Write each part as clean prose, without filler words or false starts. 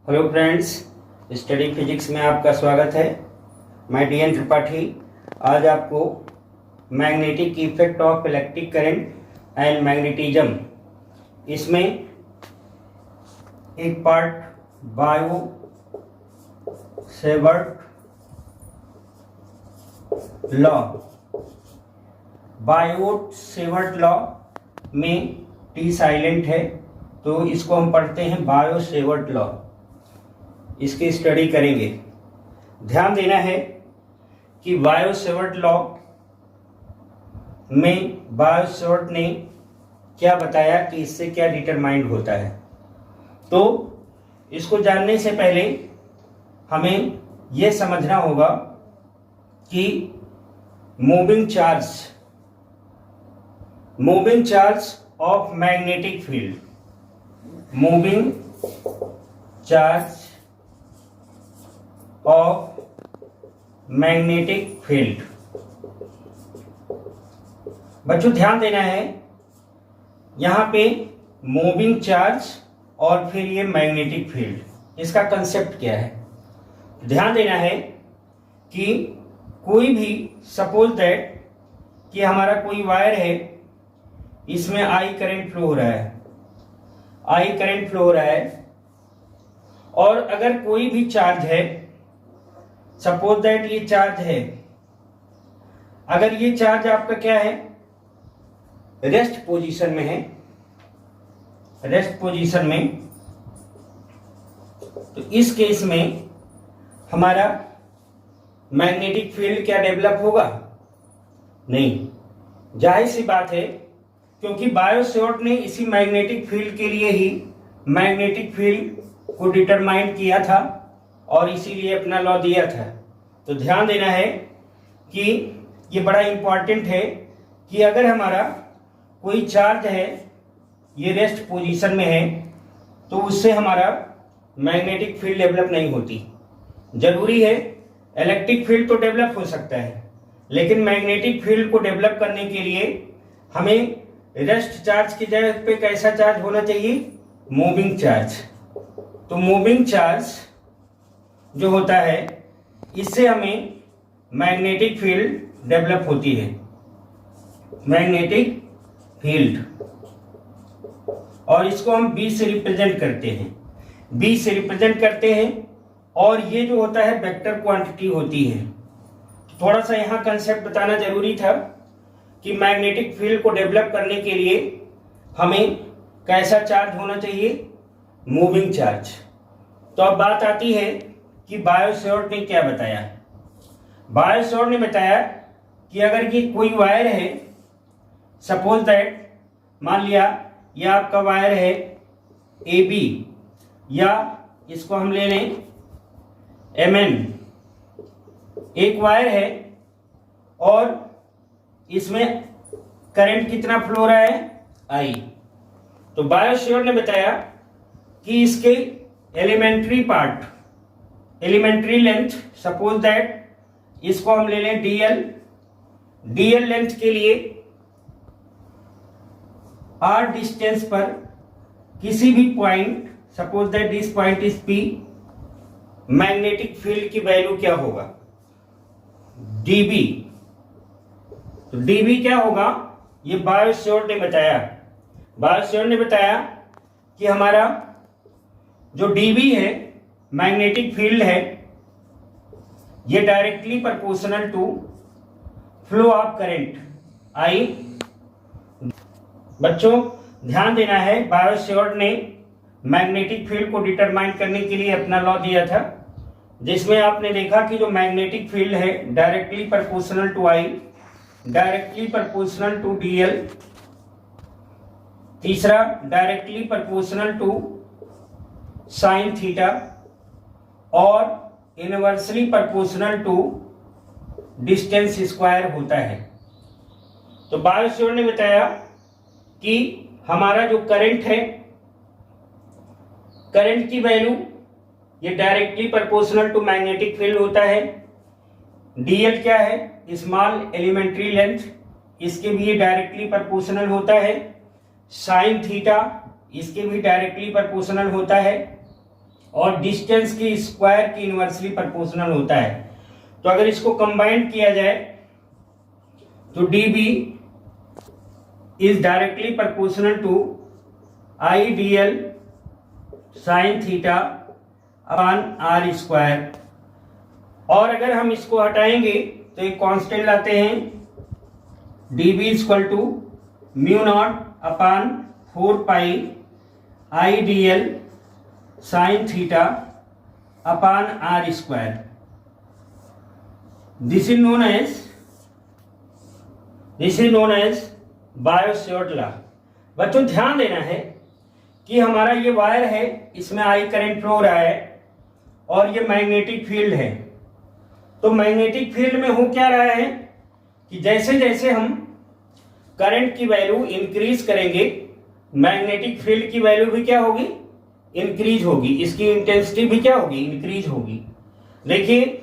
Hello friends, study physics में आपका स्वागत है। मैं डी एन त्रिपाठी आज आपको magnetic effect of electric current and magnetism इसमें एक part bio Savart law, bio Savart law में टी साइलेंट है तो इसको हम पढ़ते हैं बायो सेवर्ट लॉ। इसकी स्टडी करेंगे। ध्यान देना है कि बायो सेवर्ट लॉ में बायो सेवर्ट ने क्या बताया कि इससे क्या डिटरमाइंड होता है। तो इसको जानने से पहले हमें यह समझना होगा कि moving charge of magnetic field, moving charge of magnetic field. बच्चों ध्यान देना है, यहां पे मूविंग चार्ज और फिर ये मैग्नेटिक फील्ड, इसका कंसेप्ट क्या है। ध्यान देना है कि कोई भी सपोज दैट कि हमारा कोई वायर है, इसमें आई करंट फ्लो हो रहा है, और अगर कोई भी चार्ज है, सपोज दैट ये चार्ज है, अगर ये चार्ज आपका क्या है, रेस्ट पोजीशन में है, तो इस केस में हमारा मैग्नेटिक फील्ड क्या डेवलप होगा? नहीं, जाहिर सी बात है, क्योंकि बायो सेवर्ट ने इसी मैग्नेटिक फील्ड के लिए ही मैग्नेटिक फील्ड को डिटरमाइन किया था और इसीलिए अपना लॉ दिया था। तो ध्यान देना है कि ये बड़ा इंपॉर्टेंट है कि अगर हमारा कोई चार्ज है, ये रेस्ट पोजीशन में है, तो उससे हमारा मैग्नेटिक फील्ड डेवलप नहीं होती। जरूरी है इलेक्ट्रिक फील्ड तो डेवलप हो सकता है, लेकिन मैग्नेटिक फील्ड को डेवलप करने के लिए हमें रेस्ट चार्ज की जगह पे कैसा चार्ज होना चाहिए? Moving charge. तो मूविंग चार्ज जो होता है, इससे हमें मैग्नेटिक फील्ड डेवलप होती है, मैग्नेटिक फील्ड, और इसको हम बी से रिप्रेजेंट करते हैं, और ये जो होता है वेक्टर क्वांटिटी होती है। थोड़ा सा यहाँ कंसेप्ट बताना जरूरी था कि मैग्नेटिक फील्ड को डेवलप करने के लिए हमें कैसा चार्ज होना चाहिए? Moving charge. तो अब बात आती है कि बायो सेवर्ट ने क्या बताया। बायो सेवर्ट ने बताया कि अगर ये कोई वायर है, सपोज दैट मान लिया यह आपका वायर है ए बी, या इसको हम ले लें MN, एक वायर है और इसमें करंट कितना फ्लो हो रहा है? I। तो बायो सेवर्ट ने बताया कि इसके एलिमेंट्री लेंथ, सपोज दैट इसको हम ले लें DL लेंथ के लिए R डिस्टेंस पर किसी भी point, suppose that this point is P, magnetic field की वैल्यू क्या होगा? dB। तो dB क्या होगा? ये बायो सेवर्ट ने बताया। बायो सेवर्ट ने बताया कि हमारा जो dB है, मैग्नेटिक फील्ड है, ये directly proportional to flow of current I। बच्चों ध्यान देना है, बायो सेवर्ट ने मैग्नेटिक फील्ड को डिटरमाइन करने के लिए अपना लॉ दिया था, जिसमें आपने देखा कि जो मैग्नेटिक फील्ड है directly proportional to I, directly proportional to DL, तीसरा directly proportional to sine theta, और inversely proportional to distance square होता है। तो बायो सेवर्ट ने बताया कि हमारा जो करंट है, करंट की वैल्यू ये directly proportional to magnetic field होता है। DL क्या है? स्मॉल एलिमेंट्री लेंथ, इसके भी ये डायरेक्टली प्रोपोर्शनल होता है। साइन थीटा इसके भी डायरेक्टली प्रोपोर्शनल होता है। और डिस्टेंस की स्क्वायर की इनवर्सली प्रोपोर्शनल होता है। तो अगर इसको कंबाइन किया जाए तो dB is directly proportional to IDL sine theta upon r square. और अगर हम इसको हटाएंगे तो एक कांस्टेंट लाते हैं, dB equal to mu naught upon 4 pi IDL sine theta upon r square. This is known as Biot Savart law. बच्चों ध्यान देना है कि हमारा ये वायर है, इसमें आई करंट फ्लो हो रहा है और ये मैग्नेटिक फील्ड है। तो मैग्नेटिक फील्ड में हो क्या रहा है कि जैसे जैसे हम करंट की वैल्यू इंक्रीज करेंगे, मैग्नेटिक फील्ड की वैल्यू भी क्या होगी, इंक्रीज होगी, इसकी इंटेंसिटी भी क्या होगी, इंक्रीज होगी। देखिए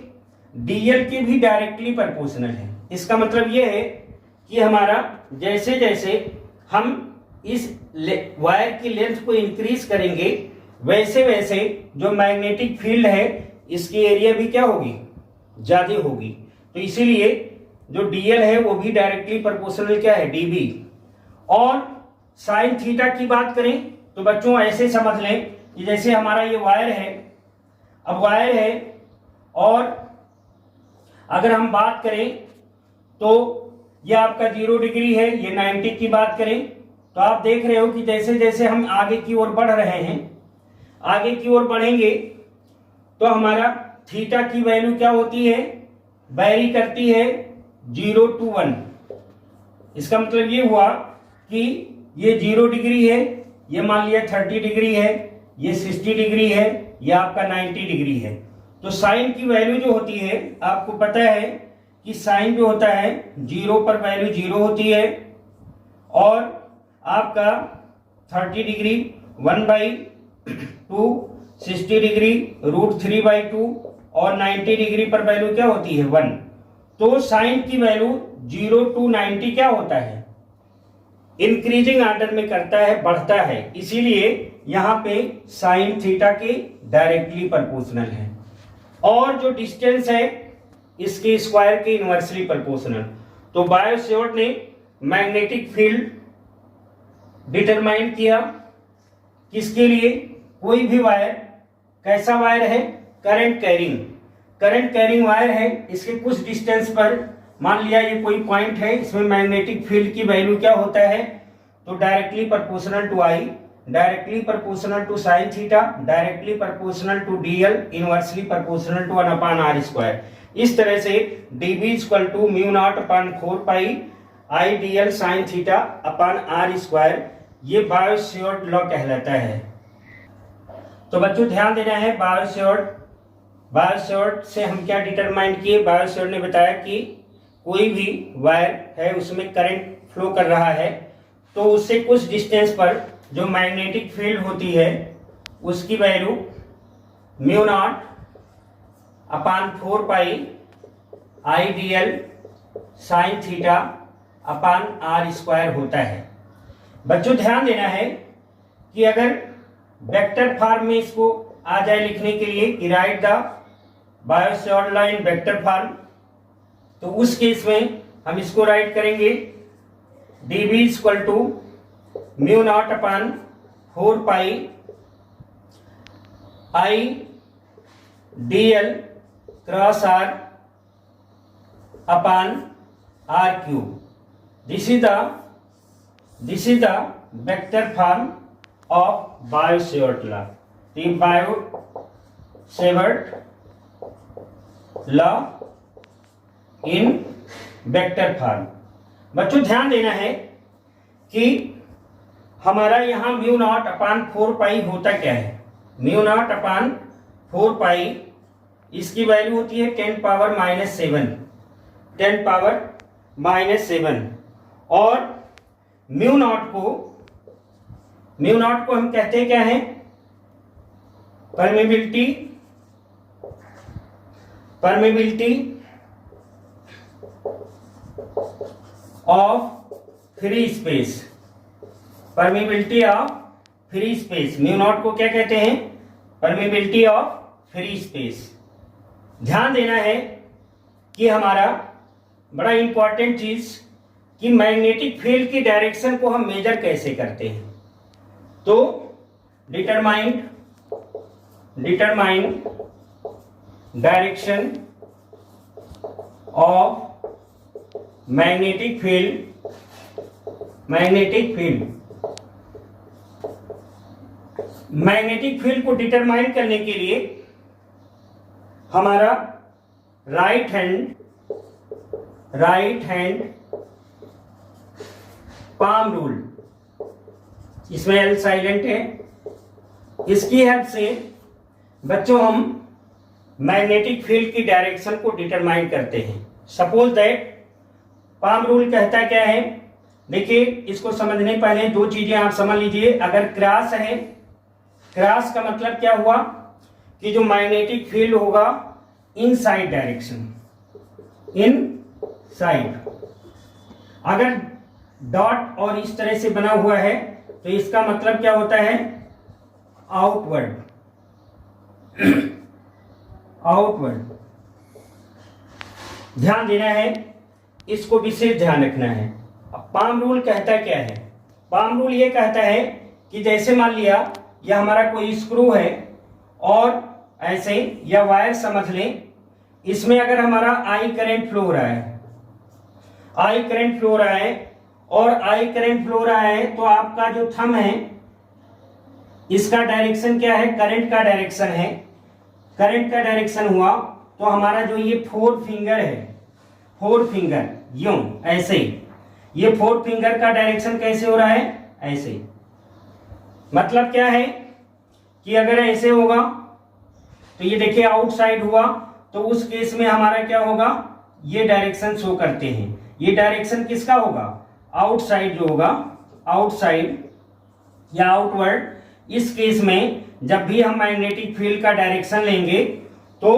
डीएल की भी डायरेक्टली प्रोपोर्शनल है। इसका मतलब यह है कि हमारा जैसे जैसे हम इस वायर की लेंथ को इंक्रीज करेंगे वैसे वैसे जो मैग्नेटिक फील्ड है इसकी एरिया भी क्या होगी, ज्यादा होगी। तो इसीलिए जो डीएल है वो भी डायरेक्टली प्रोपोर्शनल क्या है, डीबी। और साइन थीटा की बात करें तो बच्चों ऐसे समझ लें कि जैसे हमारा ये वायर है, अब वायर है और अगर हम बात करें तो ये आपका 0 डिग्री है, ये 90 की बात करें तो आप देख रहे हो कि जैसे जैसे हम आगे की ओर बढ़ रहे हैं, आगे की ओर बढ़ेंगे तो हमारा थीटा की वैल्यू क्या होती है, वैरी करती है 0 to 1। इसका मतलब ये हुआ कि ये 0 डिग्री है, ये मान लिया 30 डिग्री है, ये 60 डिग्री है, ये आपका 90 डिग्री है। तो साइन की वैल्यू जो होती है आपको पता है कि साइन जो होता है 0 पर वैल्यू 0 होती है और आपका 30 डिग्री 1/2, 60 डिग्री √3/2 और 90 डिग्री पर वैल्यू क्या होती है 1। तो साइन की वैल्यू 0 to 90 क्या होता है, इंक्रीजिंग ऑर्डर में करता है, बढ़ता है। इसीलिए यहां पे साइन थीटा के डायरेक्टली प्रोपोर्शनल है और जो डिस्टेंस है इसके स्क्वायर के इनवर्सली प्रोपोर्शनल। तो बायो-सैवर्ट ने मैग्नेटिक फील्ड डिटरमाइन किया किसके लिए, कोई भी वायर, कैसा वायर है, करंट कैरिंग वायर है, इसके कुछ डिस्टेंस पर मान लिया ये कोई पॉइंट है, इसमें मैग्नेटिक फील्ड की वैल्यू क्या होता है, तो directly proportional to I, directly proportional to sine theta, directly proportional to DL, inversely proportional to 1/r square. इस तरह से dB equal to mu naught upon 4 pi IDL sine theta upon r square, ये Biot Savart law कहलाता है। तो बच्चों ध्यान देना है, बायो-सैवर्ट से हम क्या डिटरमाइन किए, बायो-सैवर्ट ने बताया कि कोई भी वायर है उसमें करंट फ्लो कर रहा है तो उससे कुछ डिस्टेंस पर जो मैग्नेटिक फील्ड होती है उसकी value mu naught upon 4 pi IDL sine theta upon r square होता है। बच्चों ध्यान देना है कि अगर वेक्टर फॉर्म में इसको आ जाए लिखने के लिए कि write the Biot Savart law in vector form, तो उस केस में हम इसको राइट करेंगे dB equal to mu naught upon 4 pi IDL cross r upon r cube. This is the vector form of Biot Savart law. Biot Savart law in vector form. बच्चों ध्यान देना है कि हमारा यहां म्यू नॉट अपॉन 4 पाई होता क्या है, म्यू नॉट अपॉन 4 पाई इसकी वैल्यू होती है 10 पावर माइनस 7 और म्यू नॉट को हम कहते हैं क्या है, permeability of free space. Mu naught को क्या कहते हैं, परमेबिलिटी ऑफ फ्री स्पेस। ध्यान देना है कि हमारा बड़ा इंपॉर्टेंट चीज कि मैग्नेटिक फील्ड की डायरेक्शन को हम मेजर कैसे करते हैं। तो determine direction of magnetic field magnetic field को डिटरमाइन करने के लिए हमारा राइट हैंड पाम रूल, इसमें एल साइलेंट है, इसकी हेल्प से बच्चों हम मैग्नेटिक फील्ड की डायरेक्शन को डिटरमाइन करते हैं। सपोज दैट पाम रूल कहता क्या है, देखिए इसको समझने पहले दो चीजें आप समझ लीजिए। अगर क्रॉस है, क्रॉस का मतलब क्या हुआ कि जो मैग्नेटिक फील्ड होगा इनसाइड डायरेक्शन, इनसाइड। अगर डॉट और इस तरह से बना हुआ है तो इसका मतलब क्या होता है, आउटवर्ड। ध्यान देना है, इसको विशेष ध्यान रखना है। अब पाम रूल कहता क्या है, पाम रूल ये कहता है कि जैसे मान लिया यह हमारा कोई स्क्रू है और ऐसे या वायर समझ लें, इसमें अगर हमारा आई करंट फ्लो हो रहा है, आई करंट फ्लो हो रहा है और आई करंट फ्लो हो रहा है तो आपका जो थंब है इसका डायरेक्शन क्या है, करंट का डायरेक्शन है। करंट का डायरेक्शन हुआ तो हमारा जो ये फोर फिंगर है, फोर फिंगर यूं ऐसे, ये फोर फिंगर का डायरेक्शन कैसे हो रहा है, ऐसे। मतलब क्या है कि अगर ऐसे होगा तो ये देखिए आउटसाइड हुआ, तो उस केस में हमारा क्या होगा, ये डायरेक्शन शो करते हैं। ये डायरेक्शन किसका होगा, आउटसाइड जो होगा, आउटसाइड या आउटवर्ड। इस केस में जब भी हम मैग्नेटिक फील्ड का डायरेक्शन लेंगे तो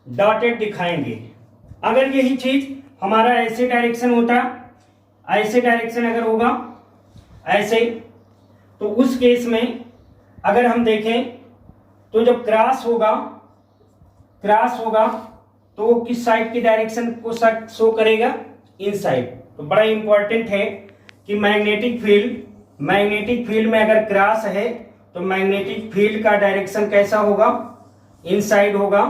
डॉटेड दिखाएंगे। अगर यही चीज हमारा ऐसे डायरेक्शन होता, ऐसे डायरेक्शन अगर होगा ऐसे, तो उस केस में अगर हम देखें तो जब क्रॉस होगा तो वो किस साइड की डायरेक्शन को शो करेगा, इनसाइड। तो बड़ा इंपॉर्टेंट है कि मैग्नेटिक फील्ड में अगर क्रॉस है तो मैग्नेटिक फील्ड का डायरेक्शन कैसा होगा, इनसाइड होगा।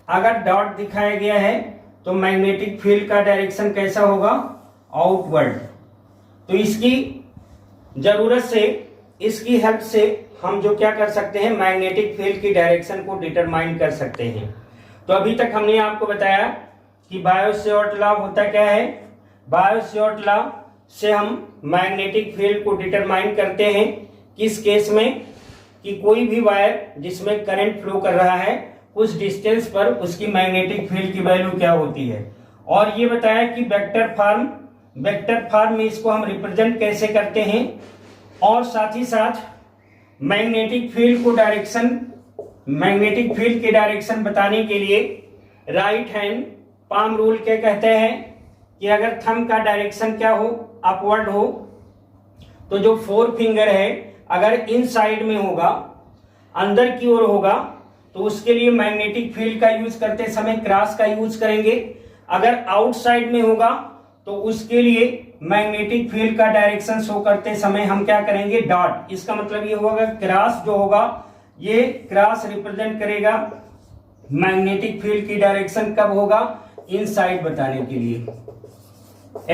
अगर डॉट दिखाया गया है तो मैग्नेटिक फील्ड का डायरेक्शन कैसा होगा, आउटवर्ड। तो इसकी जरूरत से, इसकी हेल्प से हम जो क्या कर सकते हैं, मैग्नेटिक फील्ड की डायरेक्शन को डिटरमाइन कर सकते हैं। तो अभी तक हमने आपको बताया कि बायो-सैवर्ट लॉ होता क्या है। बायो-सैवर्ट लॉ से हम मैग्नेटिक फील्ड को डिटरमाइन करते हैं किस केस में, कि कोई भी वायर जिसमें करंट फ्लो कर रहा है उस डिस्टेंस पर उसकी मैग्नेटिक फील्ड की वैल्यू क्या होती है। और ये बताया कि वेक्टर फॉर्म में इसको हम रिप्रेजेंट कैसे करते हैं। और साथ ही साथ मैग्नेटिक फील्ड की डायरेक्शन बताने के लिए राइट हैंड पाम रूल क्या कहते हैं कि अगर थंब का डायरेक्शन क्या हो, अपवर्ड हो, तो जो फोर फिंगर है अगर इन साइड में होगा, अंदर की ओर होगा, तो उसके लिए मैग्नेटिक फील्ड का यूज करते समय क्रॉस का यूज करेंगे। अगर आउटसाइड में होगा तो उसके लिए मैग्नेटिक फील्ड का डायरेक्शन शो करते समय हम क्या करेंगे, डॉट। इसका मतलब ये होगा क्रॉस जो होगा, ये क्रॉस रिप्रेजेंट करेगा मैग्नेटिक फील्ड की डायरेक्शन कब होगा, इनसाइड बताने के लिए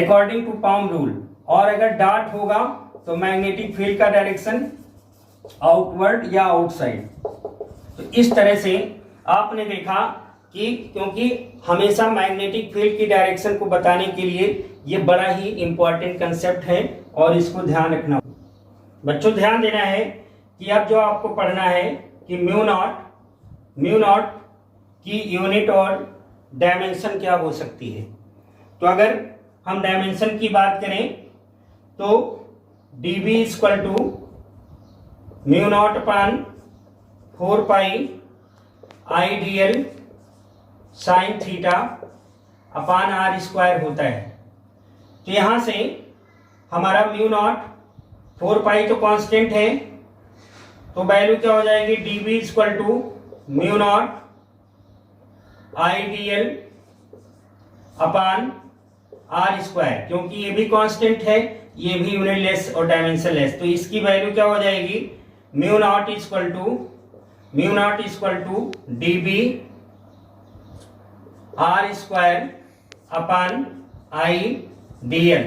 अकॉर्डिंग टू पाम रूल। और अगर डॉट होगा तो मैग्नेटिक फील्ड का डायरेक्शन आउटवर्ड या आउटसाइड। तो इस तरह से आपने देखा कि क्योंकि हमेशा मैग्नेटिक फील्ड की डायरेक्शन को बताने के लिए ये बड़ा ही इंपॉर्टेंट कंसेप्ट है और इसको ध्यान रखना। बच्चों ध्यान देना है कि अब जो आपको पढ़ना है कि म्यू नॉट की यूनिट और डायमेंशन क्या हो सकती है। तो अगर हम डायमेंशन की बात करें तो dB equal to mu naught upon 4 pi IDL sine theta upon R square होता है। तो यहां से हमारा म्यू नॉट 4 पाई तो कांस्टेंट है, तो वैल्यू क्या हो जाएगी, dB equal to mu naught IDL upon R square, क्योंकि ये भी कांस्टेंट है, ये भी यूनिट लेस और डायमेंशन लेस, तो इसकी वैल्यू क्या हो जाएगी, mu naught equal to dB R square upon IDL।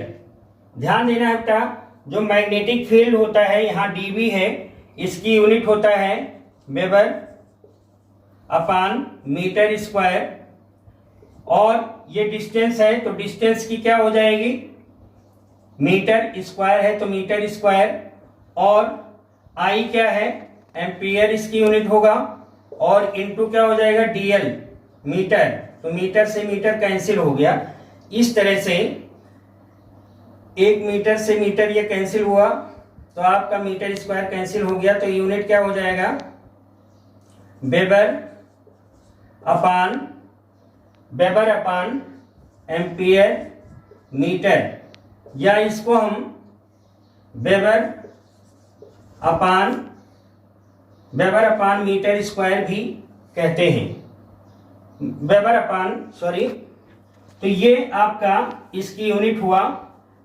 ध्यान देना है बेटा, जो मैग्नेटिक फील्ड होता है यहाँ dB है, इसकी यूनिट होता है वेबर अपान मीटर स्क्वायर, और ये डिस्टेंस है तो डिस्टेंस की क्या हो जाएगी, मीटर स्क्वायर है तो मीटर स्क्वायर, और I क्या है, एम्पियर इसकी यूनिट होगा, और इनटू क्या हो जाएगा DL मीटर, तो मीटर से मीटर कैंसिल हो गया। इस तरह से 1 मीटर से मीटर ये कैंसिल हुआ तो आपका मीटर स्क्वायर कैंसिल हो गया, तो यूनिट क्या हो जाएगा, वेबर अपान एम्पियर मीटर, या इसको हम वेबर अपान मीटर स्क्वायर भी कहते हैं, तो ये आपका इसकी यूनिट हुआ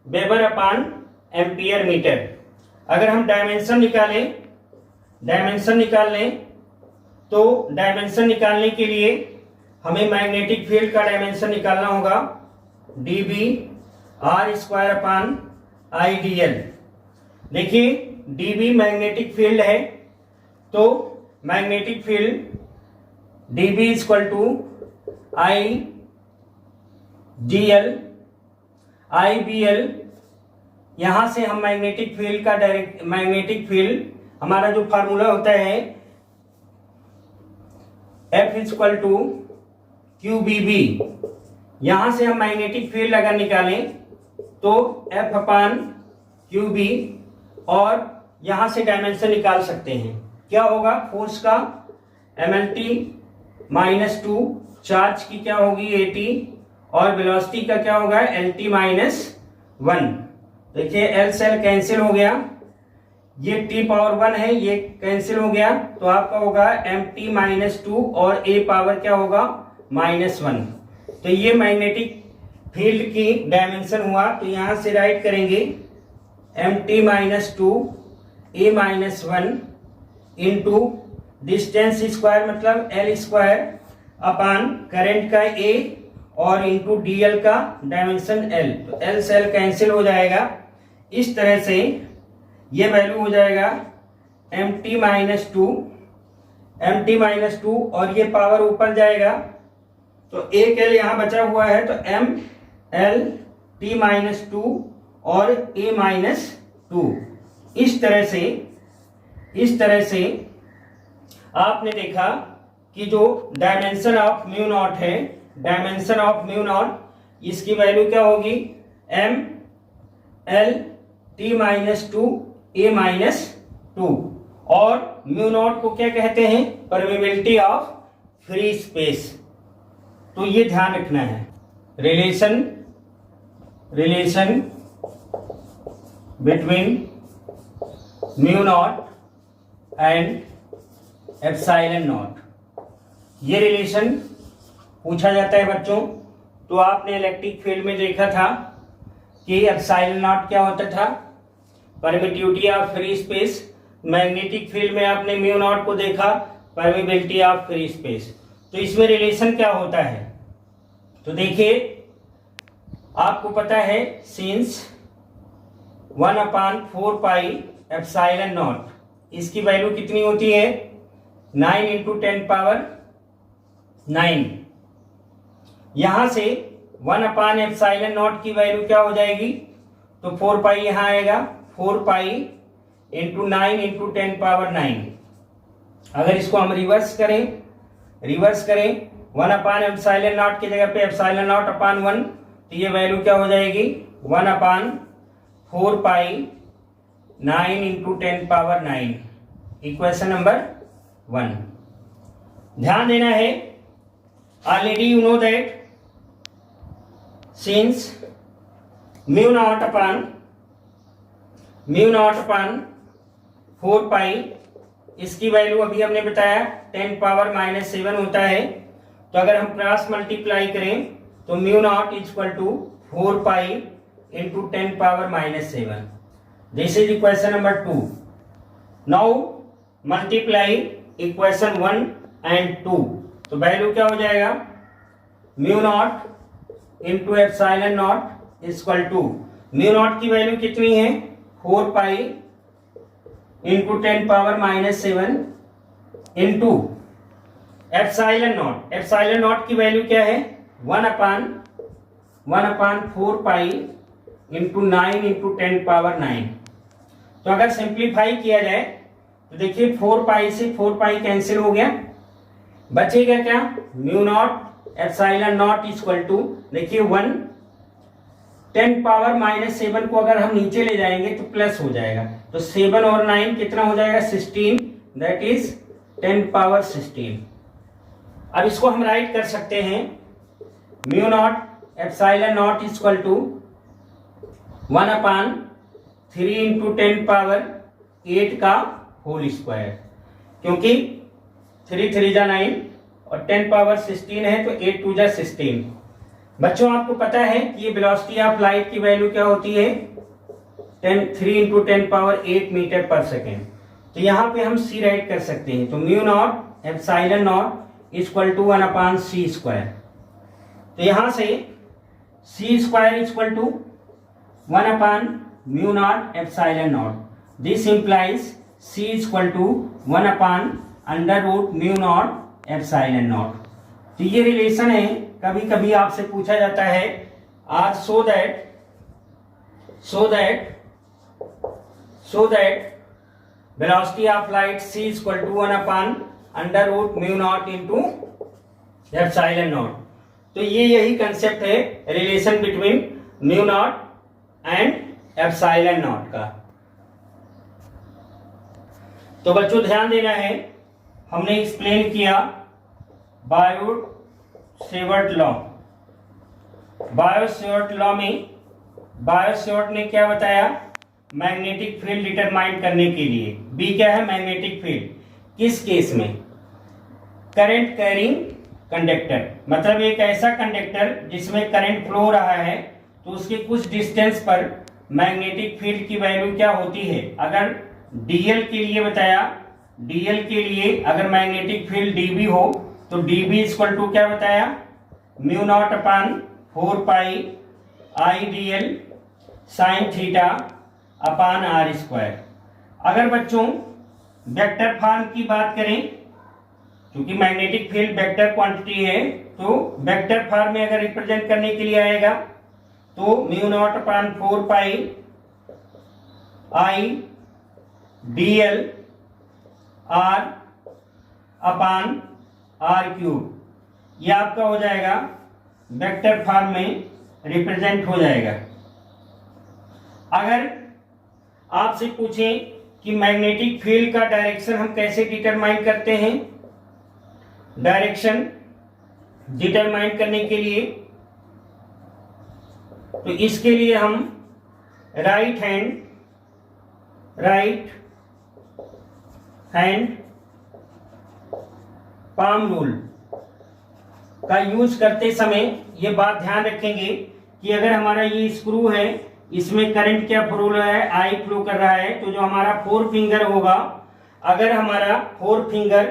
वेबर अपान एम्पियर मीटर। अगर हम डायमेंशन निकाल लें तो डायमेंशन निकालने के लिए हमें मैग्नेटिक फील्ड का डायमेंशन निकालना होगा, dB R square upon IDL। देखिए dB मैग्नेटिक फील्ड है, तो magnetic field dB equal to IBL, यहां से हम मैग्नेटिक फील्ड हमारा जो फार्मूला होता है F इक्वल टू QBB, यहां से हम मैग्नेटिक फील्ड अगर निकालें तो F अपान QB, और यहां से डायमेंशन निकाल सकते हैं, क्या होगा, फोर्स का MLT-2, चार्ज की क्या होगी 80, और वेलोसिटी का क्या होगा LT-1। देखिए L से L कैंसिल हो गया, ये T⁻1 है, ये कैंसिल हो गया, तो आपका होगा MT-2 और A पावर क्या होगा -1। तो ये मैग्नेटिक फील्ड की डायमेंशन हुआ, तो यहां से राइट करेंगे MT-2 A-1 into distance square मतलब L स्क्वायर अपान करंट का A और इंटू DL का डायमेंशन L, तो L से L कैंसिल हो जाएगा। इस तरह से ये वैल्यू हो जाएगा MT-2 और ये पावर ऊपर जाएगा, तो एक L यहाँ बचा हुआ है, तो MLT-2 और A-2। इस तरह से आपने देखा कि जो डायमेंशन ऑफ म्यू नॉट है, डायमेंशन ऑफ म्यू नॉट, इसकी वैल्यू क्या होगी MLT-2 A-2, और म्यू नॉट को क्या कहते हैं, परमेबिलिटी ऑफ फ्री स्पेस। तो ये ध्यान रखना है, relation between mu naught and epsilon not, ये रिलेशन पूछा जाता है बच्चों। तो आपने इलेक्ट्रिक फील्ड में देखा था कि एप्सिलॉन नॉट क्या होता था, permittivity of free space. Magnetic field में आपने म्यू नॉट को देखा, परमिबिलिटी ऑफ फ्री स्पेस। तो इसमें रिलेशन क्या होता है, तो देखिए आपको पता है सिंस 1/4 पाई एप्सिलॉन नॉट, इसकी वैल्यू कितनी होती है 9 × 10⁹। यहां से 1/एप्सिलॉन नॉट की वैल्यू क्या हो जाएगी, तो 4 पाई यहां आएगा, 4 पाई × 9 × 10⁹। अगर इसको हम रिवर्स करें 1/एप्सिलॉन नॉट की जगह पे एप्सिलॉन नॉट अपान 1, तो ये वैल्यू क्या हो जाएगी 1/4 पाई 9 × 10⁹। Equation number 1। ध्यान देना है, already you know that since mu naught upon 4 pi इसकी वैल्यू अभी हमने बताया 10 पावर -7 होता है। तो अगर हम क्रॉस मल्टीप्लाई करें तो mu naught equal to 4 pi into 10 power -7। This is equation number 2। Now multiply equation 1 and 2। तो वैल्यू क्या हो जाएगा, mu naught into epsilon naught equal to, mu naught की वैल्यू कितनी है 4 pi into 10 power -7 into epsilon naught. Epsilon naught की value क्या है 1 upon 4 pi into 9 into 10 power 9। तो अगर सिंप्लीफाई किया जाए तो देखिए 4 पाई से 4 पाई कैंसिल हो गया, बचेगा क्या mu naught epsilon naught equal to, देखिए 1 10 पावर -7 को अगर हम नीचे ले जाएंगे तो प्लस हो जाएगा, तो 7 और 9 कितना हो जाएगा 16, दैट इज 10 पावर 16। अब इसको हम राइट कर सकते हैं mu naught epsilon naught equal to 1 upon 3 into 10 power 8 का होल स्क्वायर, क्योंकि 3 3 जा 9 और 10 पावर 16 है तो 8 2 जा 16। बच्चों आपको पता है कि ये वेलोसिटी ऑफ लाइट की वैल्यू क्या होती है 3 इंटू 10 पावर 8 मीटर पर सेकेंड। तो यहाँ पे हम सी राइट कर सकते हैं, तो mu naught epsilon naught equal to 1 upon C square. तो यहां से C square equal to 1 upon mu naught epsilon naught, this implies C equal to 1 upon under root mu naught epsilon naught. तो ये relation है, कभी कभी आपसे पूछा जाता है आज so that velocity of light c equal to 1 upon under root mu naught into epsilon naught. तो ये यही कंसेप्ट है relation between mu naught and epsilon naught का। तो बच्चों ध्यान देना है, हमने एक्सप्लेन किया बायो-सेवर्ट लॉ। बायो-सेवर्ट लॉ में बायो-सेवर्ट ने क्या बताया, मैग्नेटिक फील्ड डिटरमाइन करने के लिए बी क्या है मैग्नेटिक फील्ड, किस केस में करंट कैरिंग कंडक्टर, मतलब एक ऐसा कंडक्टर जिसमें करंट फ्लो हो रहा है तो उसके कुछ डिस्टेंस पर मैग्नेटिक फील्ड की वैल्यू क्या होती है। अगर डीएल के लिए बताया, डीएल के लिए अगर मैग्नेटिक फील्ड डीबी हो तो डीबी इक्वल टू क्या बताया mu naught upon 4 pi I dl sine theta upon r square. अगर बच्चों वेक्टर फॉर्म की बात करें, क्योंकि मैग्नेटिक फील्ड वेक्टर क्वांटिटी है, तो वेक्टर फॉर्म में अगर रिप्रेजेंट करने के लिए आएगा तो mu naught upon 4 pi I dl r upon r cube, ये आपका हो जाएगा वेक्टर फॉर्म में रिप्रेजेंट हो जाएगा। अगर आपसे पूछें कि मैग्नेटिक फील्ड का डायरेक्शन हम कैसे डिटरमाइन करते हैं, डायरेक्शन डिटरमाइन करने के लिए तो इसके लिए हम राइट हैंड पाम रूल का यूज करते समय ये बात ध्यान रखेंगे कि अगर हमारा ये स्क्रू है, इसमें करंट क्या फ्लो रहा है आई फ्लो कर रहा है, तो जो हमारा 4 फिंगर होगा, अगर हमारा 4 फिंगर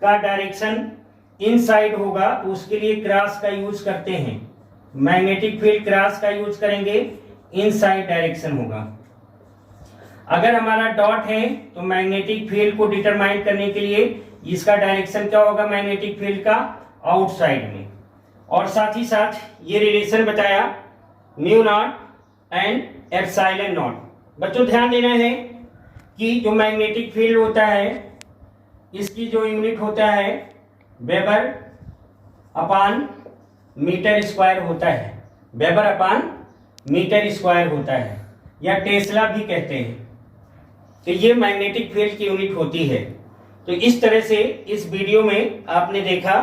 का डायरेक्शन इनसाइड होगा तो उसके लिए क्रॉस का यूज करते हैं, मैग्नेटिक फील्ड क्रॉस का यूज करेंगे, इनसाइड डायरेक्शन होगा। अगर हमारा डॉट है तो मैग्नेटिक फील्ड को डिटरमाइन करने के लिए इसका डायरेक्शन क्या होगा मैग्नेटिक फील्ड का आउटसाइड में। और साथ ही साथ ये रिलेशन बताया mu naught and epsilon not. बच्चों ध्यान देना है कि जो मैग्नेटिक फील्ड होता है इसकी जो यूनिट होता है वेबर अपान मीटर स्क्वायर होता है, वेबर अपान मीटर स्क्वायर होता है, या टेस्ला भी कहते हैं। तो ये मैग्नेटिक फील्ड की यूनिट होती है। तो इस तरह से इस वीडियो में आपने देखा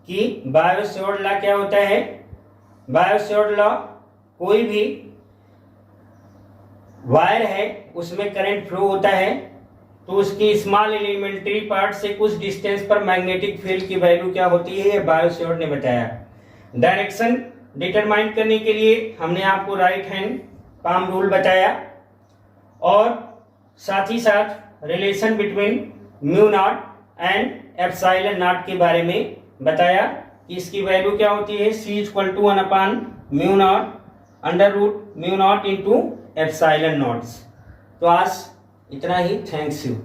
कि बायो-सेवर्ट लॉ क्या होता है। बायो-सेवर्ट लॉ, कोई भी वायर है उसमें करंट फ्लो होता है तो उसकी स्मॉल एलिमेंट्री पार्ट से कुछ डिस्टेंस पर मैग्नेटिक फील्ड की वैल्यू क्या होती है, ये बायोसेवर्ट ने बताया। डायरेक्शन डिटरमाइन करने के लिए हमने आपको राइट हैंड पाम रूल बताया और साथ ही साथ relation between mu naught and epsilon not के बारे में बताया कि इसकी वैल्यू क्या होती है, C equal to mu naught under root mu naught into epsilon naughts. तो आज इतना ही, थैंक्स यू।